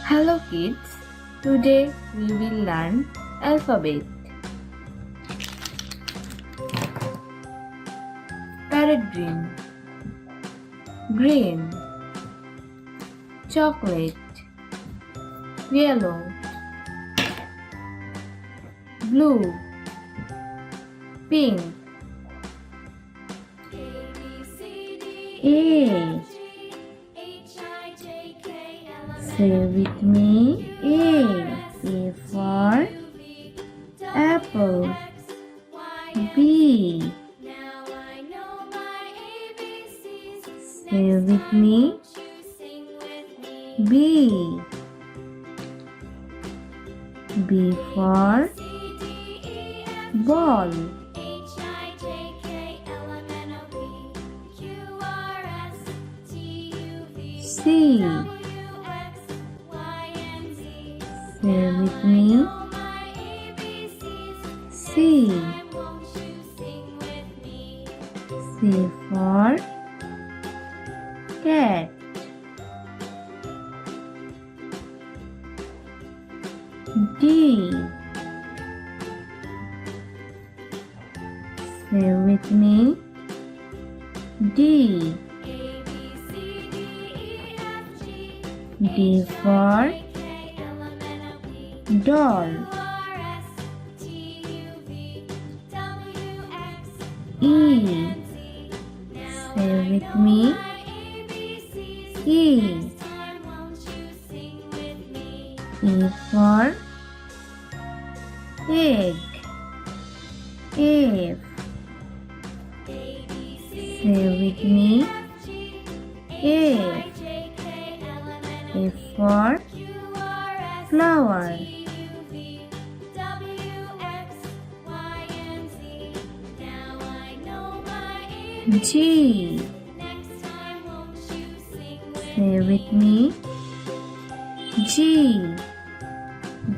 Hello kids, today we will learn alphabet. Parrot green, green, chocolate, yellow, blue, pink, A. Say with me, A for apple, B. Say with me, B. B for ball, C. Say with me, C. C for cat, D. Say with me, D. D for doll, E. Say with me, E. E for egg, F. Say with me, F. F for flower, G. Say with me, G.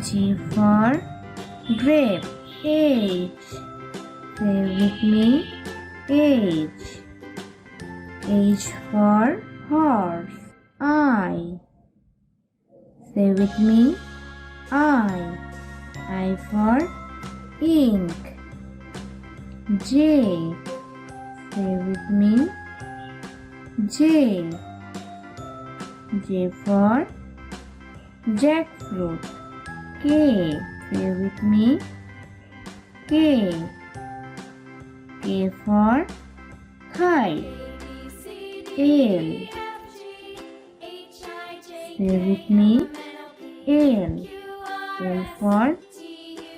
G for grape, H. Say with me, H. H for horse, I. Say with me, I. I for ink, J. Say with me, J. J for jackfruit, K. Say with me, K. K for kite, L. Say with me, L. L for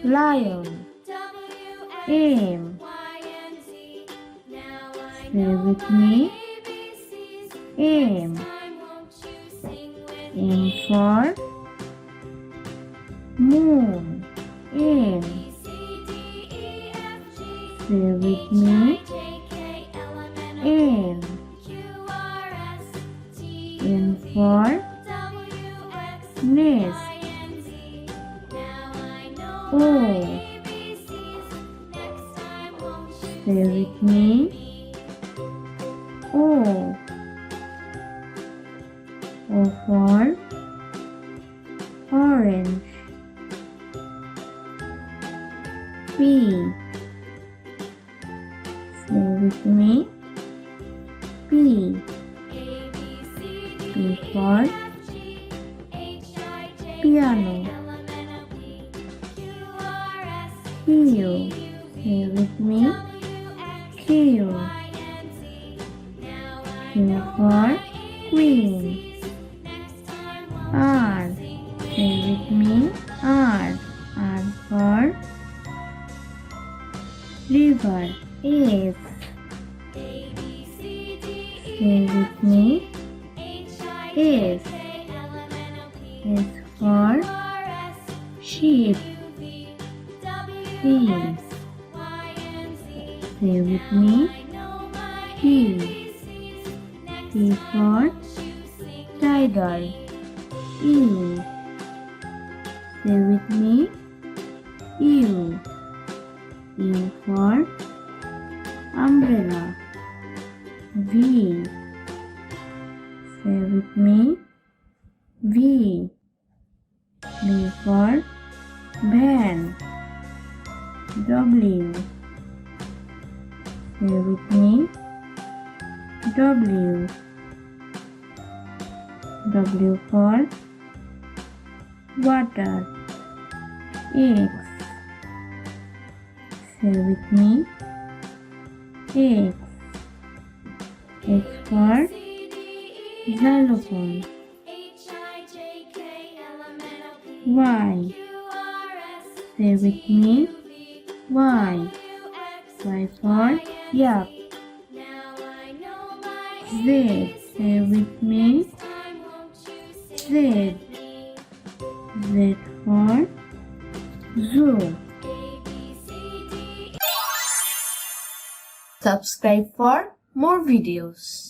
lion, M. Say with me, M. M for moon, N. Say with me, N. N for nest, O. Say with me, O. O for orange, P. Say with me, P. P for piano, Q. Say with me, Q. Q for queen, R. Say with me, R. R for river, S. Say with me, S. S for sheep, T. Say with me, T. T for tiger, U. Say with me, U. U for umbrella, V. Say with me, V. V for van. W. Say with me. W. W for water. X. Say with me. X. X for xylophone. Y. Say with me. Y. Y for yak. Z. Say with me. Z. Z for zoo. Subscribe for more videos.